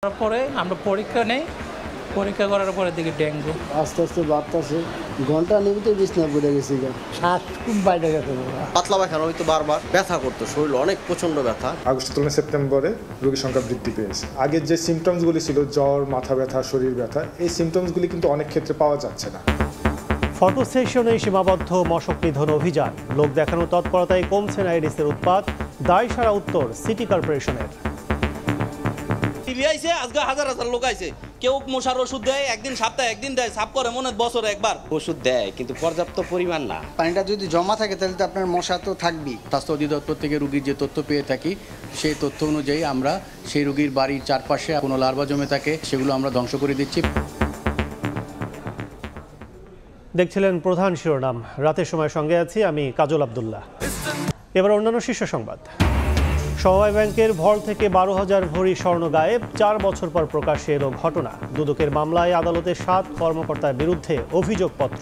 তারপরে আমরা পরীক্ষা নেই, পরীক্ষা করার পরে দেখি ডেঙ্গু। আস্তে আস্তে বাড়তেছে, ঘন্টা নিমিতে বিছনা পড়ে গেছি, শ্বাস খুব বাইরে গেছে, পাতলা পায়খানা হয়তো বারবার ব্যথা করতো, শরীর অনেক প্রচন্ড ব্যথা। আগস্ট তুলনায় সেপ্টেম্বরে রোগীর সংখ্যা বৃদ্ধি পেয়েছে। আগের যে সিমটমসগুলি ছিল জ্বর, মাথা ব্যথা, শরীর ব্যথা, এই সিমটমসগুলি কিন্তু অনেক ক্ষেত্রে পাওয়া যাচ্ছে না। ফটো সেশনে সীমাবদ্ধ মশক নিধন অভিযান, লোক দেখানো তৎপরতায় কমছে না এডিসের উৎপাত, দায় সারা উত্তর সিটি কর্পোরেশনের। আইছে আজকে হাজার হাজার লোক আইছে, কেউ মশার ওষুধ দেয়, একদিন সপ্তাহে একদিন দেয়, সাপ করে মনে বছরে একবার ওষুধ দেয়, কিন্তু পর্যাপ্ত পরিমাণ না। পানিটা যদি জমা থাকে তাহলে তো আপনার মশা তো থাকবেই। স্বাস্থ্য অধিদপ্তর থেকে রোগীর যে তথ্য পেয়ে থাকি, সেই তথ্য অনুযায়ী আমরা সেই রোগীর বাড়ির চারপাশে কোনো লার্ভা জমে থাকে সেগুলো আমরা ধ্বংস করে দিচ্ছি। দেখছিলেন প্রধান শিরোনাম, রাতের সময় সঙ্গে আছি আমি কাজল আব্দুল্লাহ। এবার অন্যান্য শীর্ষ সংবাদ। সমবায় ব্যাংকের ভর থেকে 12,000 ভরি স্বর্ণ গায়েব, 4 বছর পর প্রকাশ্যে এলো ঘটনা। দুদকের মামলায় আদালতে 7 কর্মকর্তার বিরুদ্ধে অভিযোগপত্র।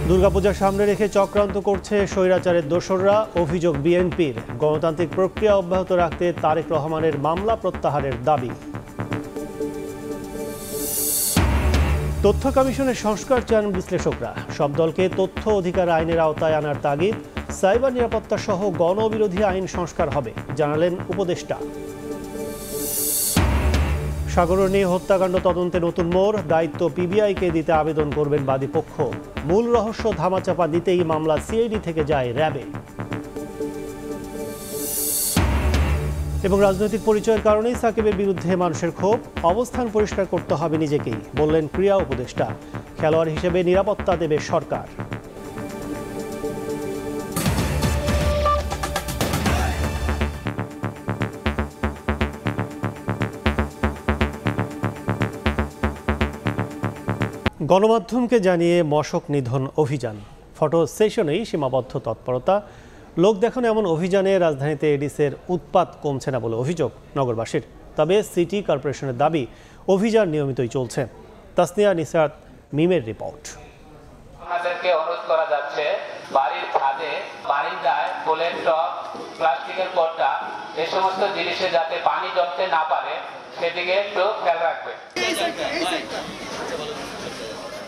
দুর্গাপূজার সামনে রেখে চক্রান্ত করছে স্বৈরাচারের দোসররা, অভিযোগ বিএনপির। গণতান্ত্রিক প্রক্রিয়া অব্যাহত রাখতে তারেক রহমানের মামলা প্রত্যাহারের দাবি। তথ্য কমিশনের সংস্কার চান বিশ্লেষকরা, সব দলকে তথ্য অধিকার আইনের আওতায় আনার তাগিদ। সাইবার নিরাপত্তা সহ গণবিরোধী আইন সংস্কার হবে, জানালেন উপদেষ্টা। সাগরনী হত্যাকাণ্ড তদন্তে নতুন মোড়, দায়িত্ব পিবিআইকে দিতে আবেদন করবেন বাদীপক্ষ। মূল রহস্য ধামাচাপা দিতেই মামলা সিআইডি থেকে যায় র্যাবে। এবং রাজনৈতিক পরিচয়ের কারণেই সাকিবের বিরুদ্ধে মানুষের ক্ষোভ, অবস্থান পরিষ্কার করতে হবে নিজেকেই, বললেন ক্রীড়া উপদেষ্টা। খেলোয়াড় হিসেবে নিরাপত্তা দেবে সরকার। গণমাধ্যমকে জানিয়ে মশক নিধন অভিযান, ফটো সেশনেই সীমাবদ্ধ তৎপরতা। লোক দেখানো এমন অভিযানে রাজধানীতে এডিসের উৎপাত কমছে না বলে অভিযোগ নগরবাসীর। তবে সিটি কর্পোরেশনের দাবি, অভিযান নিয়মিতই চলছে। তাসনিয়া নিসাত মিমের রিপোর্ট। আপনাদেরকে অনুরোধ করা যাচ্ছে, বাড়ির ছাদে, বারিন্দায় ফুলের টব, প্লাস্টিকের পট্টা, এই সমস্ত জিনিসে যাতে পানি জমতে না পারে সেদিকে একটু খেয়াল রাখবে।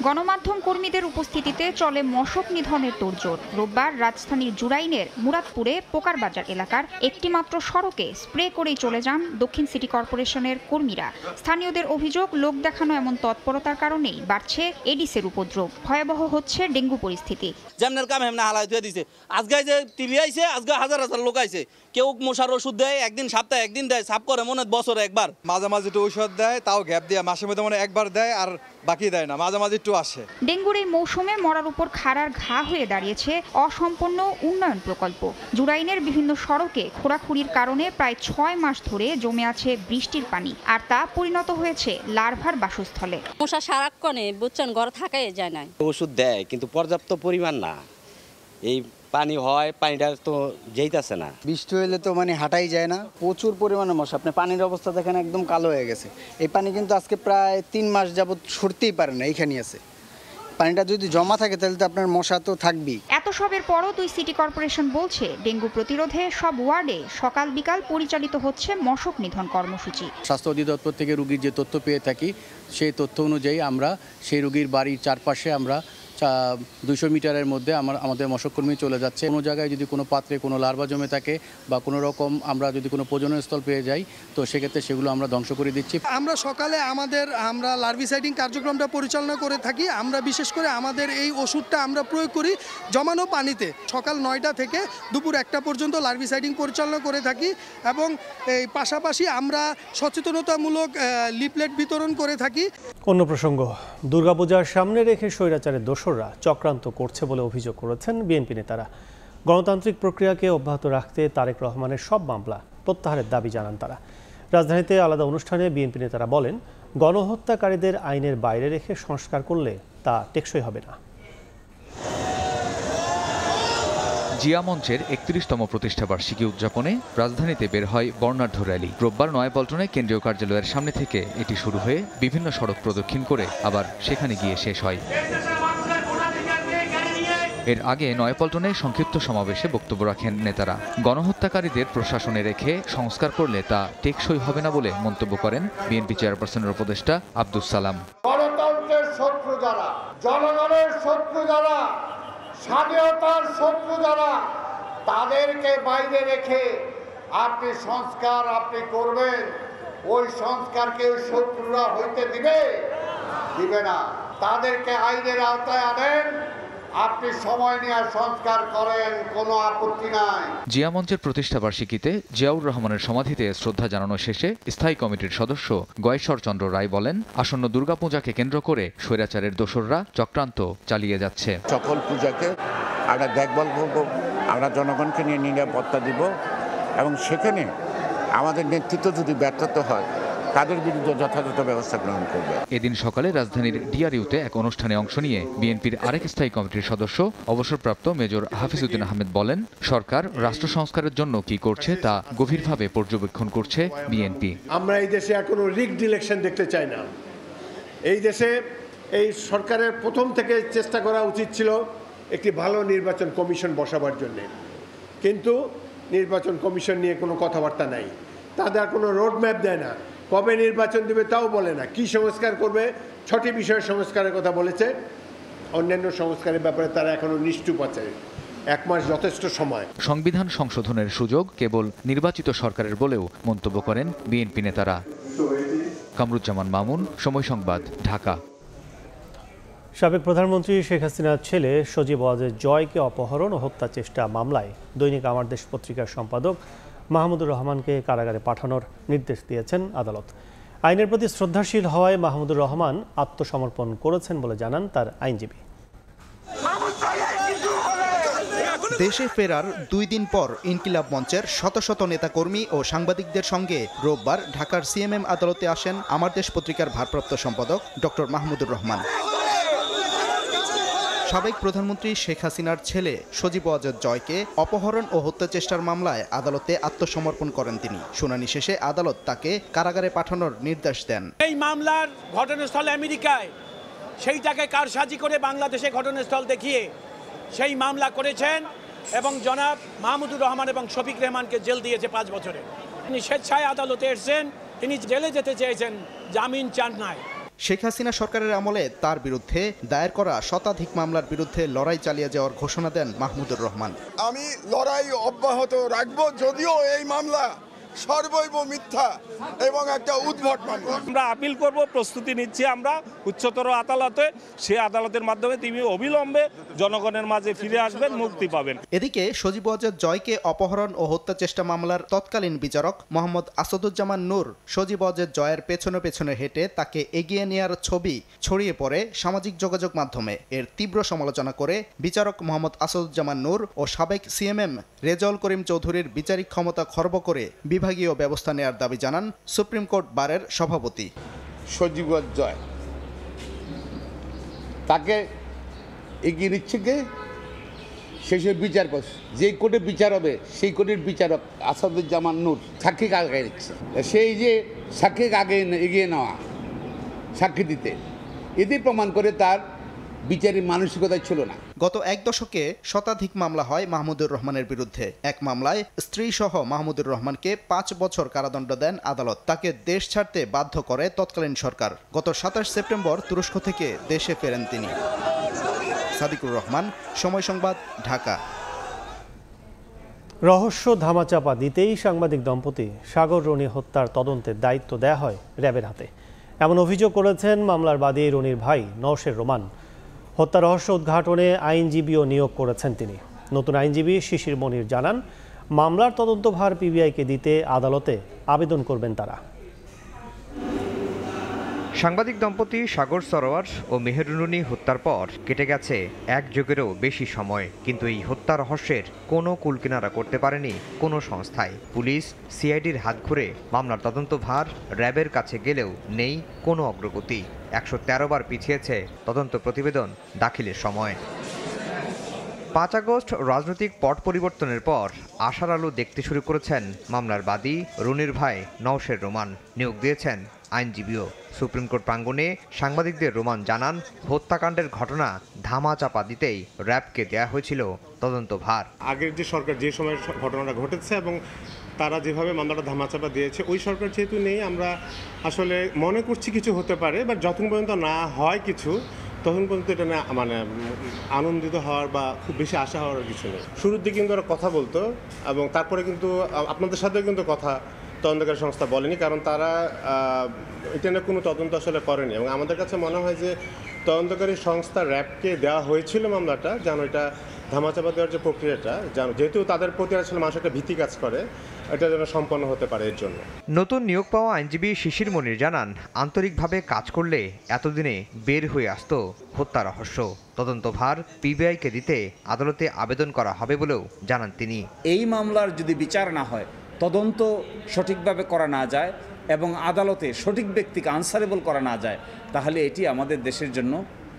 গণমাধ্যম কর্মীদের উপস্থিতিতে চলে মশক নিধনের তোড়জোড়। রোববার রাজধানীর জুরাইনের মুরাদপুরে পোকারবাজার এলাকার একটি মাত্র সড়কে স্প্রে করেই চলে যান দক্ষিণ সিটি কর্পোরেশনের কর্মীরা। স্থানীয়দের অভিযোগ, লোক দেখানো এমন তৎপরতার কারণেই বাড়ছে এডিসের উপদ্রব, ভয়াবহ হচ্ছে ডেঙ্গু পরিস্থিতি। যেমনের কাম হেমনা হালাই ধুয়ে দিছে, আজকে যে টিভি আইছে আজকে হাজার হাজার লোক আইছে, কেউ মশার ওষুধ দেয়, একদিন সপ্তাহে একদিন দেয়, সাপ করে মনে বছরে একবার। মাঝে মাঝে একটু ঔষধ দেয়, তাও গ্যাপ দিয়ে মাসের মধ্যে মনে একবার দেয়, আর বাকি দেয় না, মাঝে মাঝে একটু আসে। ডেঙ্গুর এই মৌসুমে মরার উপর খাড়ার ঘা হয়ে দাঁড়িয়েছে অসম্পন্ন উন্নয়ন প্রকল্প। জুরাইনের বিভিন্ন সড়কে খোঁড়াখুড়ির কারণে প্রায় 6 মাস ধরে জমে আছে বৃষ্টির পানি, আর তা পরিণত হয়েছে লার্ভার বাসস্থলে। মশা সারাক্ষণে বুঝছেন ঘর থাকাই যায় না। ওষুধ দেয়, কিন্তু পর্যাপ্ত পরিমাণ না। এই পানি হয়, পানিটা তো যেইতাছে না। বৃষ্টি হইলে তো হাঁটাই যায় না, প্রচুর পরিমাণে মশা। আপনি পানির অবস্থা দেখেন একদম কালো হয়ে গেছে। এই পানি কিন্তু আজকে প্রায় 3 মাস যাবত সরতেই পারে না, এইখানে আছে। পানিটা যদি জমা থাকে তাহলে তো আপনার মশা তো থাকবেই। এত সবের পরও সিটি কর্পোরেশন বলছে, ডেঙ্গু প্রতিরোধে সব ওয়ার্ডে সকাল বিকাল পরিচালিত হচ্ছে মশক নিধন কর্মসূচি। স্বাস্থ্য অধিদপ্তর থেকে রোগীর যে তথ্য পেয়ে থাকি, সেই তথ্য অনুযায়ী আমরা সেই রোগীর বাড়ির চারপাশে আমরা 200 মিটারের মধ্যে আমাদের মশককর্মী চলে যাচ্ছে। কোনো জায়গায় যদি কোনো পাত্রে কোনো লার্ভা জমে থাকে বা কোনো রকম আমরা যদি কোনো প্রজননস্থল পেয়ে যাই, তো সেক্ষেত্রে সেগুলো আমরা ধ্বংস করে দিচ্ছি। আমরা সকালে আমরা লার্ভিসাইডিং কার্যক্রমটা পরিচালনা করে থাকি। আমরা বিশেষ করে আমাদের এই ওষুধটা আমরা প্রয়োগ করি জমানো পানিতে। সকাল 9টা থেকে দুপুর 1টা পর্যন্ত লার্ভিসাইডিং পরিচালনা করে থাকি, এবং এই পাশাপাশি আমরা সচেতনতামূলক লিফলেট বিতরণ করে থাকি। অন্য প্রসঙ্গ, দুর্গাপূজার সামনে রেখে স্বৈরাচারের দোসররা চক্রান্ত করছে বলে অভিযোগ করেছেন বিএনপি নেতারা। গণতান্ত্রিক প্রক্রিয়াকে অব্যাহত রাখতে তারেক রহমানের সব মামলা প্রত্যাহারের দাবি জানান তারা। রাজধানীতে আলাদা অনুষ্ঠানে বিএনপি নেতারা বলেন, গণহত্যাকারীদের আইনের বাইরে রেখে সংস্কার করলে তা টেকসই হবে না। জিয়া মঞ্চের 31তম প্রতিষ্ঠাবার্ষিকী উদযাপনে রাজধানীতে বের হয় বর্ণাঢ্য র্যালি। রোববার নয়াপল্টনে কেন্দ্রীয় কার্যালয়ের সামনে থেকে এটি শুরু হয়ে বিভিন্ন সড়ক প্রদক্ষিণ করে আবার সেখানে গিয়ে শেষ হয়। এর আগে নয়াপল্টনে সংক্ষিপ্ত সমাবেশে বক্তব্য রাখেন নেতারা। গণহত্যাকারীদের প্রশাসনে রেখে সংস্কার করলে তা টেকসই হবে না বলে মন্তব্য করেন বিএনপি চেয়ারপারসনের উপদেষ্টা আব্দুস সালাম। গণতন্ত্রের শত্রু যারা, জনগণের শত্রু যারা, স্বাধীনতার শত্রু যারা, তাদেরকে বাইরে রেখে আপনি সংস্কার করবেন, ওই সংস্কারকে ওই শত্রুরা হইতে দিবে না। তাদেরকে আইনের আওতায় আনেন, আপনি সময় নিয়ে সংস্কার করেন, কোনো আপত্তি নাই। জিয়া মঞ্চের প্রতিষ্ঠা বার্ষিকীতে জিয়াউর রহমানের সমাধিতে শ্রদ্ধা জানানো শেষে স্থায়ী কমিটির সদস্য গয়েশ্বর চন্দ্র রায় বলেন, আসন্ন দুর্গাপূজাকে কেন্দ্র করে স্বৈরাচারের দোসররা চক্রান্ত চালিয়ে যাচ্ছে। সকল পূজাকে আমরা দেখভাল করব, আমরা জনগণকে নিয়ে নিরাপত্তা দিব এবং সেখানে আমাদের নেতৃত্ব যদি ব্যর্থ হয় তাদের বিরুদ্ধে যথাযথ ব্যবস্থা গ্রহণ করবে। এদিন সকালে রাজধানীর ডিআরইউতে এক অনুষ্ঠানে অংশ নিয়ে বিএনপির আরেক স্থায়ী কমিটির সদস্য অবসরপ্রাপ্ত মেজর হাফিজউদ্দিন আহমেদ বলেন, সরকার রাষ্ট্র সংস্কারের জন্য কি করছে তা গভীরভাবে পর্যবেক্ষণ করছে বিএনপি। আমরা এই দেশে এখনো রিগড ইলেকশন দেখতে চাই না। এই দেশে এই সরকারের প্রথম থেকে চেষ্টা করা উচিত ছিল একটি ভালো নির্বাচন কমিশন বসাবার জন্য, কিন্তু নির্বাচন কমিশন নিয়ে কোনো কথাবার্তা নাই। তাদের কোনো রোডম্যাপ দেয় না, কবে নির্বাচন দেবে তাও বলে না, কি সংস্কার করবে 6টি বিষয়ের সংস্কারের কথা বলেছে, অন্যান্য সংস্কারের ব্যাপারে তারা এখনো নিশ্চুপ আছে। 1 মাস যথেষ্ট সময়। সংবিধান সংশোধনের সুযোগ কেবল নির্বাচিত সরকারের বলেও মন্তব্য করেন বিএনপি নেতারা। কামরুজ্জামান মামুন, সময় সংবাদ, ঢাকা। সাবেক প্রধানমন্ত্রী শেখ হাসিনার ছেলে সজীব ওয়াজেদ জয়কে অপহরণ ও হত্যা চেষ্টা মামলায় দৈনিক আমার দেশ পত্রিকার সম্পাদক মাহমুদুর রহমানকে কারাগারে পাঠানোর নির্দেশ দিয়েছেন আদালত। আইনের প্রতি শ্রদ্ধাশীল হওয়ায় মাহমুদুর রহমান আত্মসমর্পণ করেছেন বলে জানান তার আইনজীবী। দেশে ফেরার 2 দিন পর ইনকিলাব মঞ্চের শত শত নেতাকর্মী ও সাংবাদিকদের সঙ্গে রোববার ঢাকার সিএমএম আদালতে আসেন আমার দেশ পত্রিকার ভারপ্রাপ্ত সম্পাদক ডক্টর মাহমুদুর রহমান। সাবেক প্রধানমন্ত্রী শেখ হাসিনার ছেলে সজীব ওয়াজেদ জয়কে অপহরণ ও হত্যা চেষ্টার মামলায় আদালতে আত্মসমর্পণ করেন তিনি। শুনানি শেষে আদালত তাকে কারাগারে পাঠানোর নির্দেশ দেন। এই মামলার ঘটনাস্থল আমেরিকায়, সেইটাকে কারসাজি করে বাংলাদেশে ঘটনাস্থল দেখিয়ে সেই মামলা করেছেন এবং জনাব মাহমুদুর রহমান এবং শফিক রেহমানকে জেল দিয়েছে 5 বছরে। তিনি স্বেচ্ছায় আদালতে এসেছেন, তিনি জেলে যেতে চেয়েছেন, জামিন চান নাই। শেখ হাসিনা সরকারের আমলে তার বিরুদ্ধে দায়ের করা শতাধিক মামলার বিরুদ্ধে লড়াই চালিয়ে যাওয়ার ঘোষণা দেন মাহমুদুর রহমান। আমি লড়াই অব্যাহত রাখবো, যদিও এই মামলা সর্বৈব মিথ্যা এবং একটা উদ্ভট মামলা। আমরা আপিল করব, প্রস্তুতি নিচ্ছি আমরা উচ্চতর আদালতে। সে আদালতের মাধ্যমে তিনি অবিলম্বে জনগণের মাঝে ফিরে আসবেন, মুক্তি পাবেন। এদিকে সজীব ওয়াজেদ জয়কে অপহরণ ও হত্যা চেষ্টা মামলার তৎকালীন বিচারক মোহাম্মদ আসাদুজ্জামান নূর সজীব ওয়াজেদ জয়ের পেছনে পেছনে হেঁটে তাকে এগিয়ে নেওয়ার ছবি ছড়িয়ে পড়ে সামাজিক যোগাযোগ মাধ্যমে। এর তীব্র সমালোচনা করে বিচারক মোহাম্মদ আসাদুজ্জামান নূর ও সাবেক সিএমএম রেজাউল করিম চৌধুরীর বিচারিক ক্ষমতা খর্ব করে বিভাগীয় ব্যবস্থা নেওয়ার দাবি জানান সুপ্রিম কোর্ট বারের সভাপতি। সজীব ওয়াজেদ জয় তাকে এগিয়ে নিচ্ছে কে? শেষে বিচার করছে, যেই কোর্টে বিচার হবে সেই কোর্টের বিচারক আসাদুজ্জামান নূর সাক্ষীকে আগে নিচ্ছে। সেই যে সাক্ষীকে আগে এগিয়ে নেওয়া সাক্ষী দিতে, এটি প্রমাণ করে তার বিচারের মানসিকতা ছিল না। গত 1 দশকে শতাধিক মামলা হয় মাহমুদুর রহমানের বিরুদ্ধে। এক মামলায় স্ত্রী সহ মাহমুদুর রহমানকে 5 বছর কারাদণ্ড দেন আদালত। তাকে দেশ ছাড়তে বাধ্য করে তৎকালীন সরকার। গত 27 সেপ্টেম্বর তুরস্ক থেকে দেশে ফেরেন তিনি। সাদিকুর রহমান, সময় সংবাদ, ঢাকা। রহস্য ধামাচাপা দিতেই সাংবাদিক দম্পতি সাগর রনি হত্যার তদন্তের দায়িত্ব দেয়া হয় র্যাবের হাতে। এমন অভিযোগ করেছেন মামলার বাদী রনির ভাই নওশের রোমান। হত্যা রহস্য উদ্ঘাটনে আইনজীবীও নিয়োগ করেছেন তিনি। নতুন আইনজীবী শিশির মনির জানান, মামলার তদন্তভার পিবিআইকে দিতে আদালতে আবেদন করবেন তারা। সাংবাদিক দম্পতি সাগর সরোয়ার ও মেহেরুনি হত্যার পর কেটে গেছে 1 যুগেরও বেশি সময়, কিন্তু এই হত্যা রহস্যের কোনো কুলকিনারা করতে পারেনি কোনো সংস্থায়। পুলিশ, সিআইডির হাত ঘুরে মামলার তদন্তভার র্যাবের কাছে গেলেও নেই কোনো অগ্রগতি। 113 বার পিছিয়েছে তদন্ত প্রতিবেদন দাখিলের সময়। 5 আগস্ট রাজনৈতিক পট পরিবর্তনের পর আশার আলো দেখতে শুরু করেছেন মামলার বাদী রনির ভাই নওশের রোমান। নিয়োগ দিয়েছেন আইনজীবীও। সুপ্রিম কোর্ট প্রাঙ্গণে সাংবাদিকদের রোমান জানান, হত্যাকাণ্ডের ঘটনা ধামাচাপা দিতেই র্যাবকে দেয়া হয়েছিল তদন্তভার। আগের যে সরকার যে সময় ঘটনাটা ঘটেছে এবং তারা যেভাবে মামলাটা ধামাচাপা দিয়েছে, ওই সরকার যেহেতু নেই, আমরা আসলে মনে করছি কিছু হতে পারে, বাট যতক্ষণ পর্যন্ত না হয় কিছু, তখন পর্যন্ত এটা না মানে আনন্দিত হওয়ার বা খুব বেশি আশা হওয়ার কিছু নেই। শুরুর দিকে কিন্তু ওরা কথা বলতো এবং তারপরে কিন্তু আপনাদের সাথেও কিন্তু কথা তদন্তকারী সংস্থা বলেনি, কারণ তারা এটা নিয়ে কোনো তদন্ত আসলে করেনি। এবং আমাদের কাছে মনে হয় যে তদন্তকারী সংস্থা র্যাবকে দেওয়া হয়েছিল মামলাটা, যেন এটা ধামাচাপা দেওয়ার যে প্রক্রিয়াটা, যেহেতু তাদের প্রতি আসলে মানুষ একটা ভীতি কাজ করে, এটা যেন সম্পন্ন হতে পারে এর জন্য। নতুন নিয়োগ পাওয়া আইনজীবী শিশির মনির জানান, আন্তরিকভাবে কাজ করলে এতদিনে বের হয়ে আসতো হত্যা রহস্য। তদন্তভার পিবিআইকে দিতে আদালতে আবেদন করা হবে বলেও জানান তিনি। এই মামলার যদি বিচার না হয়, তদন্ত সঠিকভাবে করা না যায় এবং আদালতে সঠিক ব্যক্তিকে আনসারেবল করা না যায়, তাহলে এটি আমাদের দেশের জন্য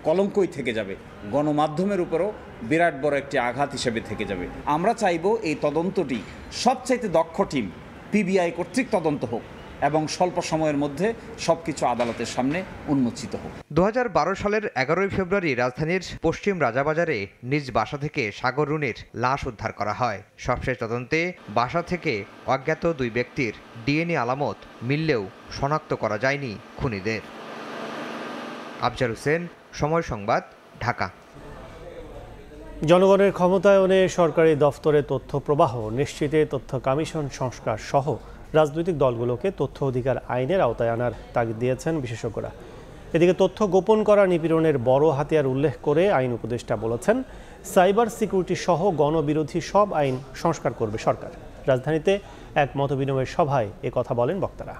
কলঙ্কই থেকে যাবে, গণমাধ্যমের উপরও বিরাট বড় একটি আঘাত হিসেবে থেকে যাবে। আমরা চাইব এই তদন্তটি সবচাইতে দক্ষ টিম পিবিআই কর্তৃক তদন্ত হোক এবং স্বল্প সময়ের মধ্যে সবকিছু আদালতের সামনে উন্মোচিত হোক। 2012 সালের 11 ফেব্রুয়ারি রাজধানীর পশ্চিম রাজাবাজারে নিজ বাসা থেকে সাগর রুনির লাশ উদ্ধার করা হয়। সবশেষ তদন্তে বাসা থেকে অজ্ঞাত 2 ব্যক্তির ডিএনএ আলামত মিললেও শনাক্ত করা যায়নি খুনিদের। আফজাল হোসেন, সময় সংবাদ, ঢাকা। জনগণের ক্ষমতায়নে সরকারি দফতরে তথ্য প্রবাহ নিশ্চিতে তথ্য কমিশন সংস্কার সহ রাজনৈতিক দলগুলোকে তথ্য অধিকার আইনের আওতায় আনার তাগিদ দিয়েছেন বিশেষজ্ঞরা। এদিকে তথ্য গোপন করা নিপীড়নের বড় হাতিয়ার উল্লেখ করে আইন উপদেষ্টা বলেছেন, সাইবার সিকিউরিটি সহ গণবিরোধী সব আইন সংস্কার করবে সরকার। রাজধানীতে এক মতবিনিময় সভায় কথা বলেন বক্তারা।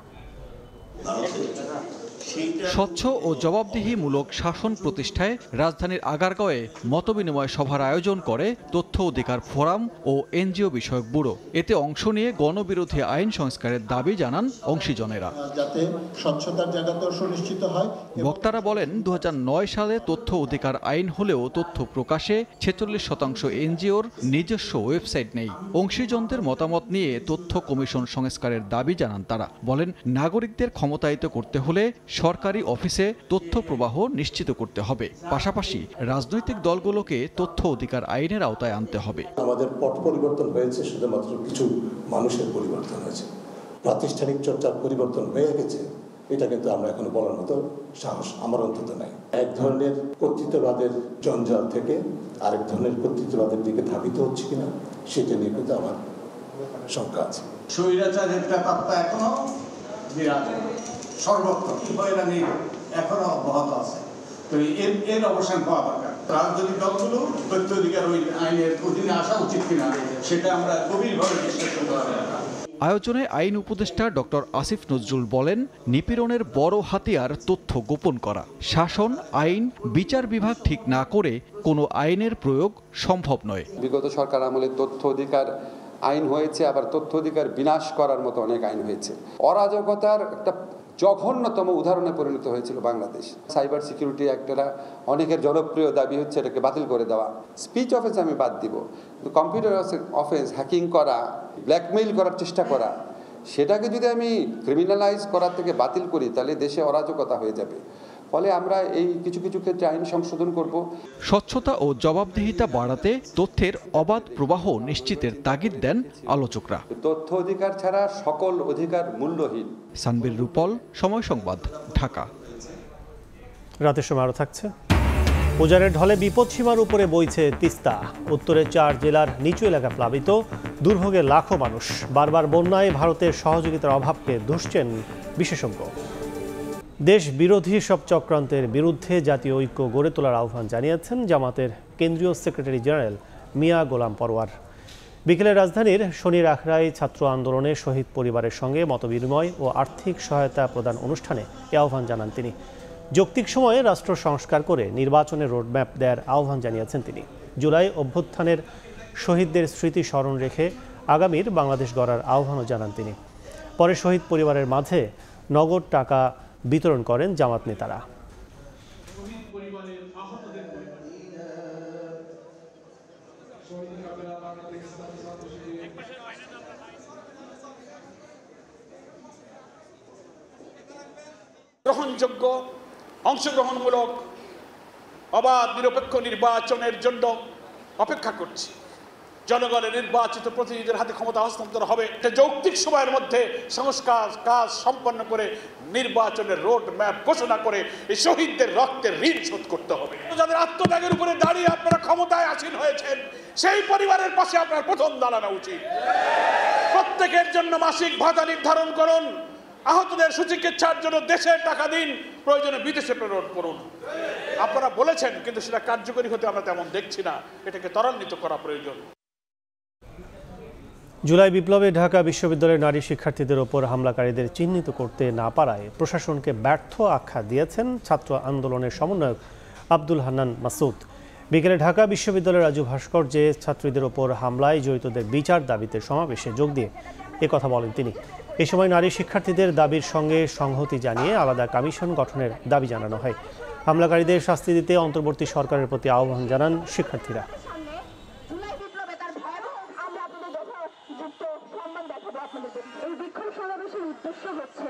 স্বচ্ছ ও জবাবদিহিমূলক শাসন প্রতিষ্ঠায় রাজধানীর আগারগাঁওয়ে মতবিনিময় সভার আয়োজন করে তথ্য অধিকার ফোরাম ও এনজিও বিষয়ক ব্যুরো। এতে অংশ নিয়ে গণবিরোধী আইন সংস্কারের দাবি জানান অংশীজনেরা। যাতে স্বচ্ছতার জায়গাতেও সুনিশ্চিত হয়। বক্তারা বলেন, 2009 সালে তথ্য অধিকার আইন হলেও তথ্য প্রকাশে 46% এনজিওর নিজস্ব ওয়েবসাইট নেই। অংশীজনদের মতামত নিয়ে তথ্য কমিশন সংস্কারের দাবি জানান তারা। বলেন, নাগরিকদের ক্ষমতায়িত করতে হলে সরকারি অফিসে তথ্য প্রবাহ নিশ্চিত করতে হবে। পাশাপাশি রাজনৈতিক দলগুলোকে তথ্য অধিকার আইনের আওতায় আনতে হবে। আমাদের পট পরিবর্তন হয়েছে, শুধুমাত্র কিছু মানুষের পরিবর্তন হয়েছে, প্রাতিষ্ঠানিক চর্চার পরিবর্তন হয়ে গেছে, এটা কিন্তু আমরা এখনো বলার মতো সাহস আমার অন্তত নাই। এক ধরনের কর্তৃত্ববাদের জঞ্জাল থেকে আরেক ধরনের কর্তৃত্ববাদের দিকে ধাবিত হচ্ছে কিনা সেটা নিয়ে কিন্তু আমার শঙ্কা আছে। স্বৈরাচারের ব্যাপারটা এখনো বিরাট, সর্বত্র হয়রানি এখনো অব্যাহত আছে। তো এর অবসান পাওয়া দরকার। রাজনৈতিক দলগুলো তথ্য অধিকার ওই আইনের অধীনে আসা উচিত কিনা সেটা আমরা গভীরভাবে বিশ্লেষণ করা দরকার। আয়োজনে আইন উপদেষ্টা ডক্টর আসিফ নজরুল বলেন, নিপীড়নের বড় হাতিয়ার তথ্য গোপন করা। শাসন, আইন, বিচার বিভাগ ঠিক না করে কোনো আইনের প্রয়োগ সম্ভব নয়। বিগত সরকার আমলে তথ্য অধিকার আইন হয়েছে, আবার তথ্য অধিকার বিনাশ করার মতো অনেক আইন হয়েছে। অরাজকতার একটা জঘন্যতম উদাহরণে পরিণত হয়েছিল বাংলাদেশ। সাইবার সিকিউরিটি অ্যাক্টেরা অনেকের জনপ্রিয় দাবি হচ্ছে এটাকে বাতিল করে দেওয়া। স্পিচ অফেন্স আমি বাদ দিব, কিন্তু কম্পিউটার অফেন্স, হ্যাকিং করা, ব্ল্যাকমেইল করার চেষ্টা করা, সেটাকে যদি আমি ক্রিমিনালাইজ করার থেকে বাতিল করি, তাহলে দেশে অরাজকতা হয়ে যাবে। ফলে আমরা এই কিছু কিছু ক্ষেত্রে আইন সংশোধন করব। স্বচ্ছতা ও জবাবদিহিতা বাড়াতে তথ্যের অবাধ প্রবাহ নিশ্চিতের তাগিদ দেন আলোচকরা। তথ্য অধিকার ছাড়া সকল অধিকার মূল্যহীন। সানবীর রূপল, সময় সংবাদ, ঢাকা। রাতের সময় আরও থাকছে। উজানের ঢলে বিপদসীমার উপরে বইছে তিস্তা। উত্তরে 4 জেলার নিচু এলাকা প্লাবিত, দুর্ভোগে লাখো মানুষ। বারবার বন্যায় ভারতের সহযোগিতার অভাবকে দুষছেন বিশেষজ্ঞ। দেশ বিরোধী সব চক্রান্তের বিরুদ্ধে জাতীয় ঐক্য গড়ে তোলার আহ্বান জানিয়েছেন জামাতের কেন্দ্রীয় সেক্রেটারি জেনারেল মিয়া গোলাম পরওয়ার। বিকেলে রাজধানীর শনির আখড়ায় ছাত্র আন্দোলনে শহীদ পরিবারের সঙ্গে মতবিনিময় ও আর্থিক সহায়তা প্রদান অনুষ্ঠানে এ আহ্বান জানান তিনি। যৌক্তিক সময়ে রাষ্ট্র সংস্কার করে নির্বাচনের রোডম্যাপ দেওয়ার আহ্বান জানিয়েছেন তিনি। জুলাই অভ্যুত্থানের শহীদদের স্মৃতি স্মরণ রেখে আগামীর বাংলাদেশ গড়ার আহ্বানও জানান তিনি। পরে শহীদ পরিবারের মাঝে নগদ টাকা বিতরণ করেন জামাত নেতারা। গ্রহণযোগ্য, অংশগ্রহণমূলক, অবাধ নিরপেক্ষ নির্বাচনের জন্য অপেক্ষা করছি। জনগণের নির্বাচিত প্রতিনিধিদের হাতে ক্ষমতা হস্তান্তর হবে। একটা যৌক্তিক সময়ের মধ্যে সংস্কার কাজ সম্পন্ন করে নির্বাচনের রোড ম্যাপ ঘোষণা করে এই শহীদদের রক্তের ঋণ শোধ করতে হবে। যাদের আত্মত্যাগের উপরে দাঁড়িয়ে আপনারা ক্ষমতায় আসীন হয়েছেন, সেই পরিবারের পাশে আপনার প্রথম দাঁড়ানো উচিত। প্রত্যেকের জন্য মাসিক ভাতা নির্ধারণ করুন, আহতদের সুচিকিৎসার জন্য দেশের টাকা দিন, প্রয়োজনে বিদেশে প্রেরণ করুন। আপনারা বলেছেন, কিন্তু সেটা কার্যকরী হতে আমরা তেমন দেখছি না। এটাকে ত্বরান্বিত করা প্রয়োজন। জুলাই বিপ্লবে ঢাকা বিশ্ববিদ্যালয়ের নারী শিক্ষার্থীদের ওপর হামলাকারীদের চিহ্নিত করতে না পারায় প্রশাসনকে ব্যর্থ আখ্যা দিয়েছেন ছাত্র আন্দোলনের সমন্বয়ক আব্দুল হান্নান মাসুদ। বিকেলে ঢাকা বিশ্ববিদ্যালয়ের রাজু ভাস্কর্যে ছাত্রীদের ওপর হামলায় জড়িতদের বিচার দাবিতে সমাবেশে যোগ দিয়ে একথা বলেন তিনি। এ সময় নারী শিক্ষার্থীদের দাবির সঙ্গে সংহতি জানিয়ে আলাদা কমিশন গঠনের দাবি জানানো হয়। হামলাকারীদের শাস্তি দিতে অন্তর্বর্তী সরকারের প্রতি আহ্বান জানান শিক্ষার্থীরা। এই বিক্ষোভ সমাবেশের উদ্দেশ্য হচ্ছে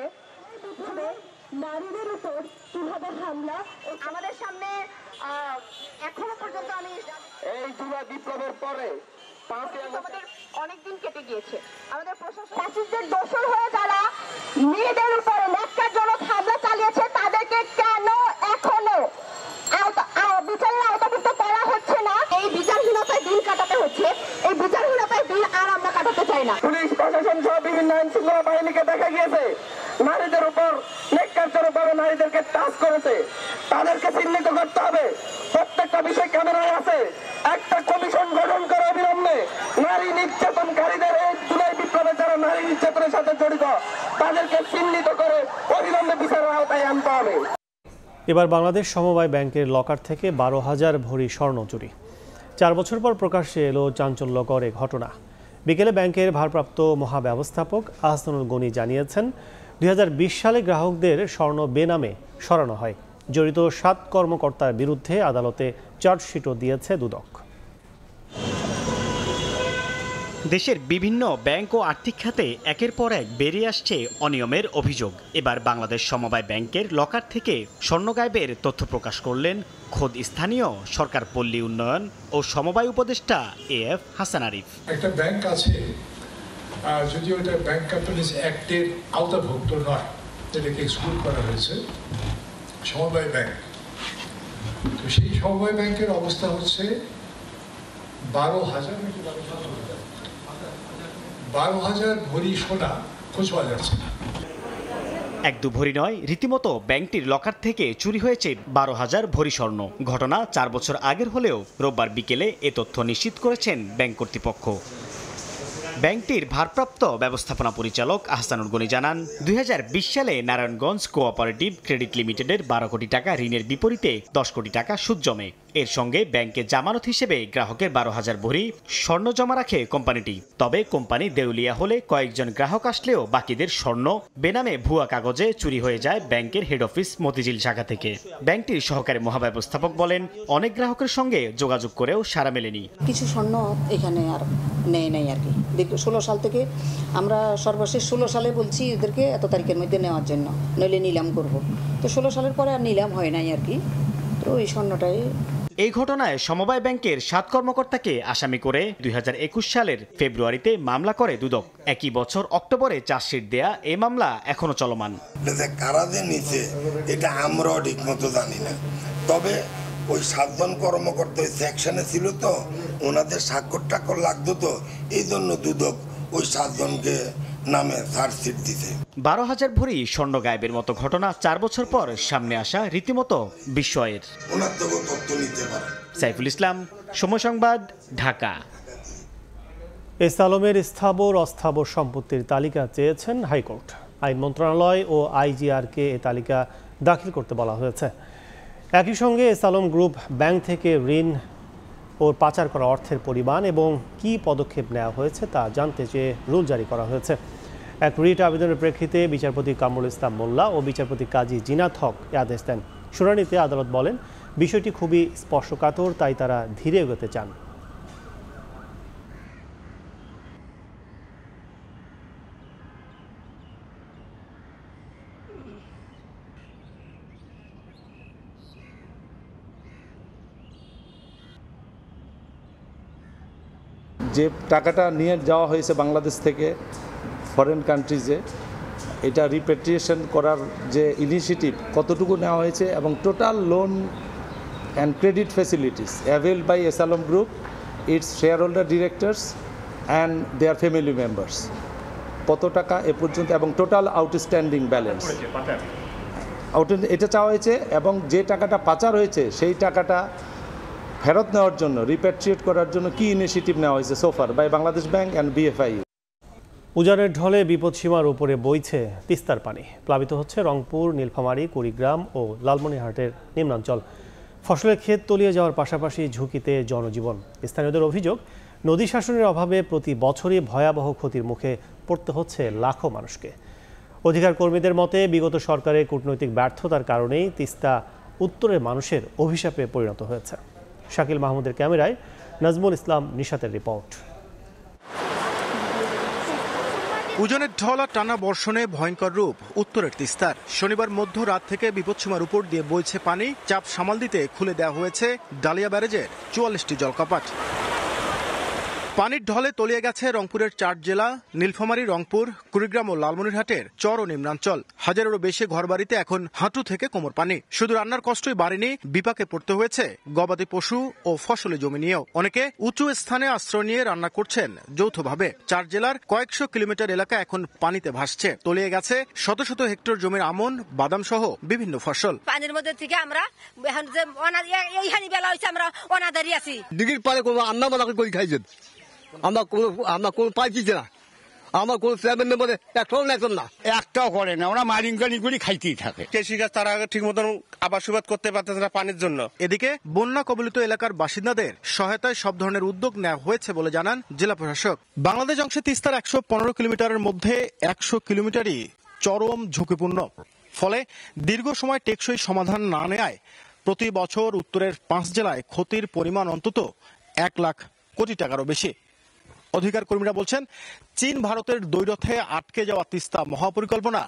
নারীদের উপর কিভাবে হামলা। আমাদের সামনে এখনো পর্যন্ত আমি এই জুলাই বিপ্লবের পরে আমাদের অনেকদিন কেটে গিয়েছে। আমাদের প্রশাসনের দোষর হয়ে যারা মেয়েদের উপরে ন্যাক্কারজনক হামলা চালিয়েছে তাদেরকে কেন এখনো বিচারের আওতাভুক্ত করা হচ্ছে না? এই বিচারহীনতায় দিন কাটাতে হচ্ছে। এই বিচারহীনতায় দিন আর আমরা কাটাতে চাই না। পুলিশ প্রশাসন সহ বিভিন্ন আইন শৃঙ্খলা বাহিনীকে দেখা গিয়েছে নারীদের উপর ন্যাক্কারজনকভাবে নারীদেরকে টাচ করেছে। তাদেরকে চিহ্নিত করতে হবে। প্রত্যেকটা বিষয় ক্যামেরায় আছে। একটা কমিশন গঠন করে অবিলম্বে নারী নির্যাতনকারীদের এই জুলাই বিপ্লবে যারা নারী নির্যাতনের সাথে জড়িত তাদেরকে চিহ্নিত করে অবিলম্বে বিচারের আওতায় আনতে হবে। এবার বাংলাদেশ সমবায় ব্যাংকের লকার থেকে 12,000 ভরি স্বর্ণ চুরি। 4 বছর পর প্রকাশ্যে এলো চাঞ্চল্যকর এ ঘটনা। বিকেলে ব্যাংকের ভারপ্রাপ্ত মহাব্যবস্থাপক আহসানুল গনি জানিয়েছেন, 2020 সালে গ্রাহকদের স্বর্ণ বেনামে সরানো হয়। জড়িত 7 কর্মকর্তার বিরুদ্ধে আদালতে চার্জশিটও দিয়েছে দুদক। দেশের বিভিন্ন ব্যাংক ও আর্থিক খাতে একের পর এক বেরিয়ে আসছে অনিয়মের অভিযোগ। এবার বাংলাদেশ সমবায় ব্যাংকের লকার থেকে স্বর্ণ গায়েবের তথ্য প্রকাশ করলেন খোদ স্থানীয় সরকার পল্লী উন্নয়ন ও সমবায় উপদেষ্টা AF হাসান আরিফ। একটা ব্যাংক আছে, যদিও এটা ব্যাংক কোম্পানিজ অ্যাক্টের আওতাভুক্ত নয়, এটাকে এক্সক্লুড করা হয়েছে, সমবায় ব্যাংক। তো সেই সমবায় ব্যাংকের অবস্থা হচ্ছে 12,000 ভরি সোনা খোঁজ পাওয়া যাচ্ছে না। 1-2 ভরি নয়, রীতিমতো ব্যাংকটির লকার থেকে চুরি হয়েছে 12,000 ভরি স্বর্ণ। ঘটনা 4 বছর আগের হলেও রোববার বিকেলে এ তথ্য নিশ্চিত করেছেন ব্যাংক কর্তৃপক্ষ। ব্যাংকটির ভারপ্রাপ্ত ব্যবস্থাপনা পরিচালক আহসানুল গনি জানান, 2020 সালে নারায়ণগঞ্জ কোঅপারেটিভ ক্রেডিট লিমিটেডের 12 কোটি টাকা ঋণের বিপরীতে 10 কোটি টাকা সুদ জমে। এর সঙ্গে ব্যাংকে জামানত হিসেবে গ্রাহকের 12,000 ভরি স্বর্ণ জমা রাখে কোম্পানিটি। তবে কোম্পানি দেউলিয়া হলে কয়েকজন গ্রাহক আসলেও বাকিদের স্বর্ণ বেনামে ভুয়া কাগজে চুরি হয়ে যায় ব্যাংকের হেড অফিস মতিঝিল শাখা থেকে। ব্যাংকটির সহকারী মহাব্যবস্থাপক বলেন, অনেক গ্রাহকের সঙ্গে যোগাযোগ করেও সাড়া মেলেনি। কিছু স্বর্ণ এখানে আর নেই আর কি। 16 সাল থেকে আমরা সর্বশেষ 16 সালে বলছি এদেরকে এত তারিখের মধ্যে নেওয়ার জন্য, নইলে নিলাম করব। তো 16 সালের পরে আর নিলাম হয় নাই আর কি। তো এই স্বর্ণটাই। এই ঘটনায় সমবায় ব্যাংকের 7 কর্মকর্তাকে আসামি করে 2021 সালের ফেব্রুয়ারিতে মামলা করে দুদক। একই বছর অক্টোবরে চার্জশিট দেয়া এই মামলা এখনো চলমান। কারা যে নিচে এটা আমরাও ঠিক মতো জানি না, তবে ওই 7 জন কর্মকর্তা ওই সেকশনে ছিল, তো ওনাদের স্বাক্ষর লাগতো, তো এই জন্য দুদক ওই 7 জনকে নামে চার্জশিট দিতে। 12,000 ভরি স্বর্ণ গায়েবের মতো ঘটনা 4 বছর পর সামনে আসা রীতিমতো বিস্ময়ের। সাইফুল ইসলাম, সময় সংবাদ, ঢাকা। এস আলমের স্থাবর অস্থাবর সম্পত্তির তালিকা চেয়েছেন হাইকোর্ট। আইন মন্ত্রণালয় ও IGRকে এ তালিকা দাখিল করতে বলা হয়েছে। একই সঙ্গে এস আলম গ্রুপ ব্যাংক থেকে ঋণ ও পাচার করা অর্থের পরিমাণ এবং কী পদক্ষেপ নেওয়া হয়েছে তা জানতে চেয়ে রুল জারি করা হয়েছে। এক রিট আবেদনের প্রেক্ষিতে বিচারপতি কামরুল ইসলাম মোল্লা ও বিচারপতি কাজী জিনাত হক এ আদেশ দেন। শুনানিতে আদালত বলেন, বিষয়টি খুবই স্পর্শকাতর, তাই তারা ধীরে এগোতে চান। যে টাকাটা নিয়ে যাওয়া হয়েছে বাংলাদেশ থেকে ফরেন কান্ট্রিজে, এটা রিপেট্রিয়েশন করার যে ইনিশিয়েটিভ কতটুকু নেওয়া হয়েছে এবং total loan and credit facilities availed by S Alam group, its shareholder directors and their family members, কত টাকা এ পর্যন্ত এবং টোটাল আউটস্ট্যান্ডিং ব্যালেন্স এটা চাওয়া হয়েছে। এবং যে টাকাটা পাচার হয়েছে সেই টাকাটা ফেরত নেওয়ার জন্য, রিপ্যাট্রিয়েট করার জন্য কি ইনিশিয়েটিভ নেওয়া হয়েছে so far by Bangladesh bank and BFI। উজানের ঢলে বিপদসীমার উপরে বইছে তিস্তার পানি। প্লাবিত হচ্ছে রংপুর, নীলফামারী, কুড়িগ্রাম ও লালমনিরহাটের নিম্নাঞ্চল। ফসলের ক্ষেত তলিয়ে যাওয়ার পাশাপাশি ঝুঁকিতে জনজীবন। স্থানীয়দের অভিযোগ, নদী শাসনের অভাবে প্রতি বছরই ভয়াবহ ক্ষতির মুখে পড়তে হচ্ছে লাখো মানুষকে। অধিকার কর্মীদের মতে বিগত সরকারের কূটনৈতিক ব্যর্থতার কারণেই তিস্তা উত্তরের মানুষের অভিশাপে পরিণত হয়েছে। শাকিল মাহমুদের ক্যামেরায় নাজমুল ইসলাম নিশাতের রিপোর্ট। উজানের ঢল আর টানা বর্ষণে ভয়ঙ্কর রূপ উত্তরের তিস্তার। শনিবার মধ্যরাত থেকে বিপদসীমার উপর দিয়ে বইছে পানি। চাপ সামাল দিতে খুলে দেওয়া হয়েছে ডালিয়া ব্যারেজের 44টি জলকাপাট। পানির ঢলে তলিয়ে গেছে রংপুরের 4 জেলা, নীলফামারী, রংপুর, কুড়িগ্রাম ও লালমনিরহাটের চর ও নিম্নাঞ্চল। হাজারেরও বেশি ঘরবাড়িতে এখন হাঁটু থেকে কোমর পানি। শুধু রান্নার কষ্টই বাড়েনি, বিপাকে পড়তে হয়েছে গবাদি পশু ও ফসলি জমি নিয়েও। অনেকে উঁচু স্থানে আশ্রয় নিয়ে রান্না করছেন যৌথভাবে। 4 জেলার কয়েকশো কিলোমিটার এলাকা এখন পানিতে ভাসছে। তলিয়ে গেছে শত শত হেক্টর জমির আমন, বাদাম সহ বিভিন্ন ফসল। পানির মধ্যে থেকে আমরা এখন যে এইখানি বেলা হয়েছে আমরা অনাদারি আছি। দিঘির পারে কোনো আন্না মালা করে খাইছেন, আমরা কোনো পাইছি না। আমার কোনো চেয়ারম্যান মেম্বারে একটাও করে না, ওরা মারিঙ্গানি করে খাইতেই থাকে। কৃষিকাজ তারা ঠিক মতন আবাদ সুবাদ করতে পারতেছে না পানির জন্য। এদিকে বন্যা কবলিত এলাকার বাসিন্দাদের সহায়তায় সব ধরনের উদ্যোগ নেওয়া হয়েছে বলে জানান জেলা প্রশাসক। বাংলাদেশ অংশে তিস্তার 115 কিলোমিটারের মধ্যে 100 কিলোমিটারই চরম ঝুঁকিপূর্ণ। ফলে দীর্ঘ সময় টেকসই সমাধান না নেয় প্রতি বছর উত্তরের 5 জেলায় ক্ষতির পরিমাণ অন্তত 1 লাখ কোটি টাকারও বেশি। অধিকার কর্মীরা বলছেন, চীন ভারতের দ্বৈরথে আটকে যাওয়া তিস্তা মহাপরিকল্পনা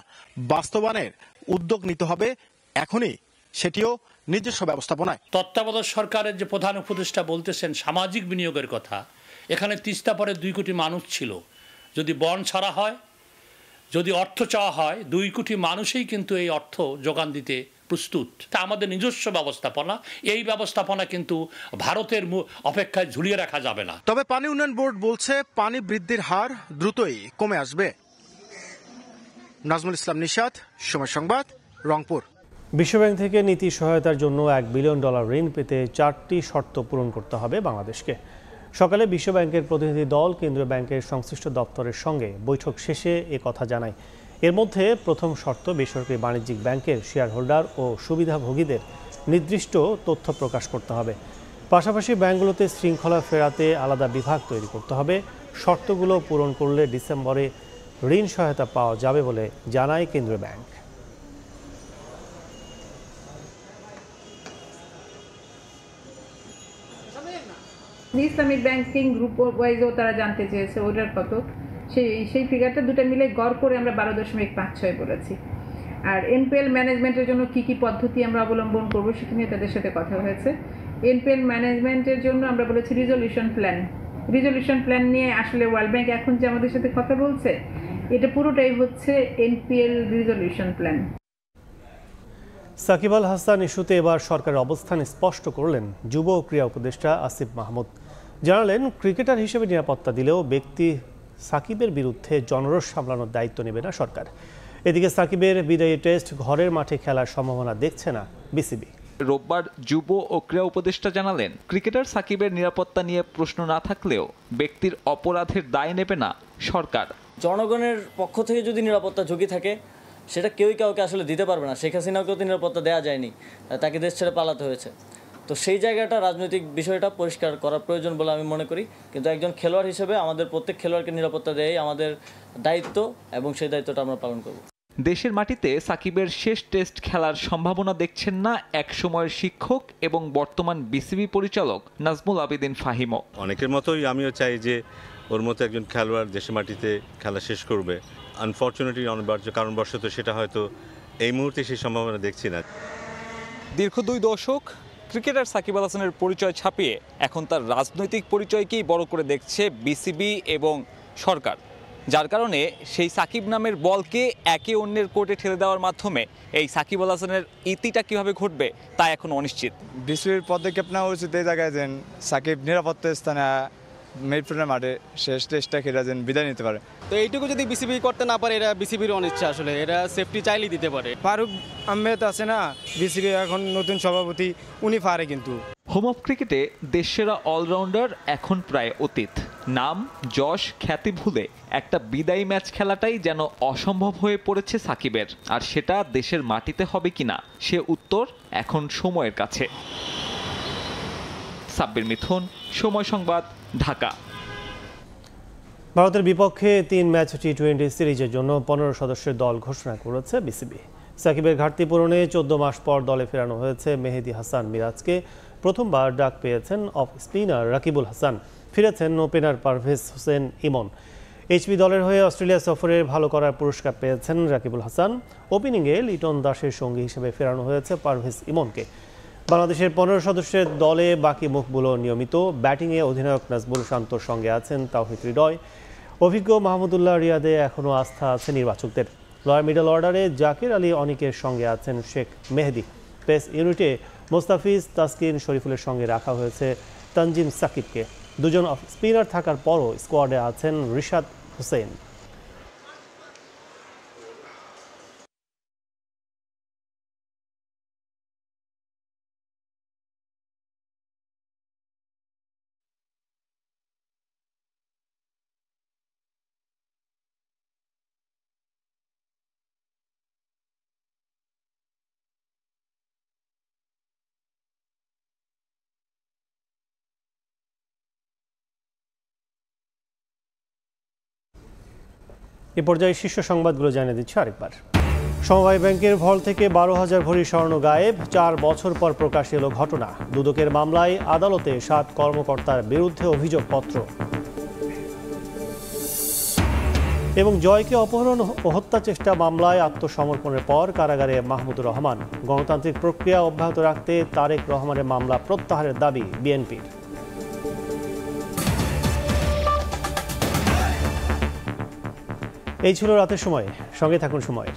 বাস্তবায়নের উদ্যোগ নিতে হবে এখনই, সেটিও নিজস্ব ব্যবস্থাপনায়। তত্ত্বাবধায়ক সরকারের যে প্রধান উপদেষ্টা বলতেছেন সামাজিক বিনিয়োগের কথা, এখানে তিস্তা পরে 2 কোটি মানুষ ছিল। যদি বন্ড ছাড়া হয়, যদি অর্থ চাওয়া হয়, 2 কোটি মানুষই কিন্তু এই অর্থ যোগান দিতে প্রস্তুত। তা আমাদের নিজস্ব ব্যবস্থাপনা, এই ব্যবস্থাপনা কিন্তু ভারতের অপেক্ষায় ঝুলিয়ে রাখা যাবে না। তবে পানি উন্নয়ন বোর্ড বলছে পানি বৃদ্ধির হার দ্রুতই কমে আসবে। নাজমুল ইসলাম নিশাত, সময় সংবাদ, রংপুর। বিশ্বব্যাংক থেকে নীতি সহায়তার জন্য $1 বিলিয়ন ঋণ পেতে 4টি শর্ত পূরণ করতে হবে বাংলাদেশকে। সকালে বিশ্বব্যাংকের প্রতিনিধি দল কেন্দ্রীয় ব্যাংকের সংশ্লিষ্ট দপ্তরের সঙ্গে বৈঠক শেষে এ কথা জানায়। এর মধ্যে প্রথম শর্ত, বেসরকারি বাণিজ্যিক ব্যাংকের শেয়ার হোল্ডার ও সুবিধাভোগীদের নির্দিষ্ট তথ্য প্রকাশ করতে হবে। পাশাপাশি ব্যাংকগুলোতে শৃঙ্খলা ফেরাতে আলাদা বিভাগ তৈরি করতে হবে। শর্তগুলো পূরণ করলে ডিসেম্বরে ঋণ সহায়তা পাওয়া যাবে বলে জানায় কেন্দ্রীয় ব্যাংক। ইসলামিক ব্যাংকিং গ্রুপ ওয়াইজও তারা জানতে চেয়েছে ওটার কত, সেই ফিগারটা দুটো মিলে গড় করে আমরা 12.56 বলেছি। আর এনপিএল ম্যানেজমেন্টের জন্য কি কি পদ্ধতি আমরা অবলম্বন করব সেটা নিয়ে তাদের সাথে কথা হয়েছে। এনপিএল ম্যানেজমেন্টের জন্য আমরা বলেছি রিজলিউশন প্ল্যান নিয়ে আসলে ওয়ার্ল্ড ব্যাংক এখন যে আমাদের সাথে কথা বলছে, এটা পুরোটাই হচ্ছে NPL resolution plan. Shakib Al Hasan ইস্যুতে এবার সরকারের অবস্থান স্পষ্ট করলেন যুব ও ক্রীড়া উপদেষ্টা আসিফ মাহমুদ। জানালেন, ক্রিকেটার হিসেবে নিরাপত্তা দিলেও ব্যক্তি সাকিবের বিরুদ্ধে জনরোষ সামলানোর দায়িত্ব নেবে না সরকার। এদিকে সাকিবের বিদায়ী টেস্ট ঘরের মাঠে খেলার সম্ভাবনা দেখছে না বিসিবি। রোববার যুব ও ক্রীড়া উপদেষ্টা জানালেন, ক্রিকেটার সাকিবের নিরাপত্তা নিয়ে প্রশ্ন না থাকলেও ব্যক্তির অপরাধের দায় নেবে না সরকার। জনগণের পক্ষ থেকে যদি নিরাপত্তা ঝুঁকি থাকে সেটা কেউই কাউকে আসলে দিতে পারবে না। শেখ হাসিনাকেও তো নিরাপত্তা দেওয়া যায়নি, তাকে দেশ ছেড়ে পালাতে হয়েছে। তো সেই জায়গাটা রাজনৈতিক বিষয়টা পরিষ্কার করা প্রয়োজন বলে আমি মনে করি। কিন্তু একজন খেলোয়াড় হিসেবে আমাদের প্রত্যেক খেলোয়াড়কে নিরাপত্তা দেয়াই আমাদের দায়িত্ব এবং সেই দায়িত্বটা আমরা পালন করব। দেশের মাটিতে সাকিবের শেষ টেস্ট খেলার সম্ভাবনা দেখছেন না এক সময়ের শিক্ষক এবং বর্তমান বিসিবি পরিচালক নাজমুল আবেদিন ফাহিমও। অনেকের মতোই আমিও চাই যে ওর মতো একজন খেলোয়াড় দেশের মাটিতে খেলা শেষ করবে। আনফর্চুনেটলি অনিবার্য কারণবশত সেটা হয়তো এই মুহূর্তে সেই সম্ভাবনা দেখছি না। দীর্ঘ 2 দশক ক্রিকেটার সাকিব আল হাসানের পরিচয় ছাপিয়ে এখন তার রাজনৈতিক পরিচয়কেই বড় করে দেখছে বিসিবি এবং সরকার, যার কারণে সেই সাকিব নামের বলকে একে অন্যের কোর্টে ঠেলে দেওয়ার মাধ্যমে এই সাকিব আল হাসানের ইতিটা কীভাবে ঘটবে তা এখন অনিশ্চিত। বিসিবির পদক্ষেপ নেওয়া উচিত এই জায়গায় যেন সাকিব নিরাপত্তা স্থানে মিডফিল্ডের মাঠে শেষ টেস্টটা খেলে যেন বিদায় নিতে পারে। তো এইটুকু যদি বিসিবি করতে না পারে, এটা বিসিবির অনিচ্ছা, আসলে এরা সেফটি চাইলেই দিতে পারে। ফারুক আহমেদ আছে না বিসিবি এখন নতুন সভাপতি, উনি পারে কিন্তু। হোম অফ ক্রিকেটে দেশসেরা অলরাউন্ডার এখন প্রায় অতীত। নাম, যশ, খ্যাতি ভুলে একটা বিদায়ী ম্যাচ খেলাটাই যেন অসম্ভব হয়ে পড়েছে সাকিবের। আর সেটা দেশের মাটিতে হবে কিনা সে উত্তর এখন সময়ের কাছে। সাব্বির মিথুন, সময় সংবাদ, ঢাকা। ভারতের বিপক্ষে 3 ম্যাচ টি-20 সিরিজের জন্য 15 সদস্যের দল ঘোষণা করেছে বিসিবি। সাকিবের ঘাটতি পূরণে 14 মাস পর দলে ফেরানো হয়েছে মেহেদী হাসান মিরাজকে। প্রথমবার ডাক পেয়েছেন অফ স্পিনার রাকিবুল হাসান, ফিরেছেন ওপেনার পারভেজ হোসেন ইমন। এইচপি দলের হয়ে অস্ট্রেলিয়া সফরে ভালো করার পুরস্কার পেয়েছেন রাকিবুল হাসান। ওপেনিংয়ে লিটন দাসের সঙ্গী হিসেবে ফেরানো হয়েছে পারভেজ ইমনকে। বাংলাদেশের 15 সদস্যের দলে বাকি মুখগুলো নিয়মিত। ব্যাটিংয়ে অধিনায়ক নাজমুল শান্তর সঙ্গে আছেন তাওহিদ হৃদয়। অভিজ্ঞ মাহমুদুল্লাহ রিয়াদে এখনও আস্থা আছে নির্বাচকদের। লয়ার মিডল অর্ডারে জাকির আলী অনিকের সঙ্গে আছেন শেখ মেহেদী। পেস ইউনিটে মোস্তাফিজ, তাসকিন, শরীফুলের সঙ্গে রাখা হয়েছে তানজিম সাকিবকে। দুজন অফ স্পিনার থাকার পরও স্কোয়াডে আছেন রিশাদ হোসেন। এ পর্যায়ে শীর্ষ সংবাদগুলো জানিয়ে দিচ্ছে আরেকবার। সমবায় ব্যাংকের ভল থেকে 12,000 ভরি স্বর্ণ গায়েব। 4 বছর পর প্রকাশ এলো ঘটনা। দুদকের মামলায় আদালতে 7 কর্মকর্তার বিরুদ্ধে অভিযোগপত্র। এবং জয়কে অপহরণ ও হত্যা চেষ্টা মামলায় আত্মসমর্পণের পর কারাগারে মাহমুদুর রহমান। গণতান্ত্রিক প্রক্রিয়া অব্যাহত রাখতে তারেক রহমানের মামলা প্রত্যাহারের দাবি বিএনপির। এই ছিল রাতের সময়। সঙ্গে থাকুন সময়ের।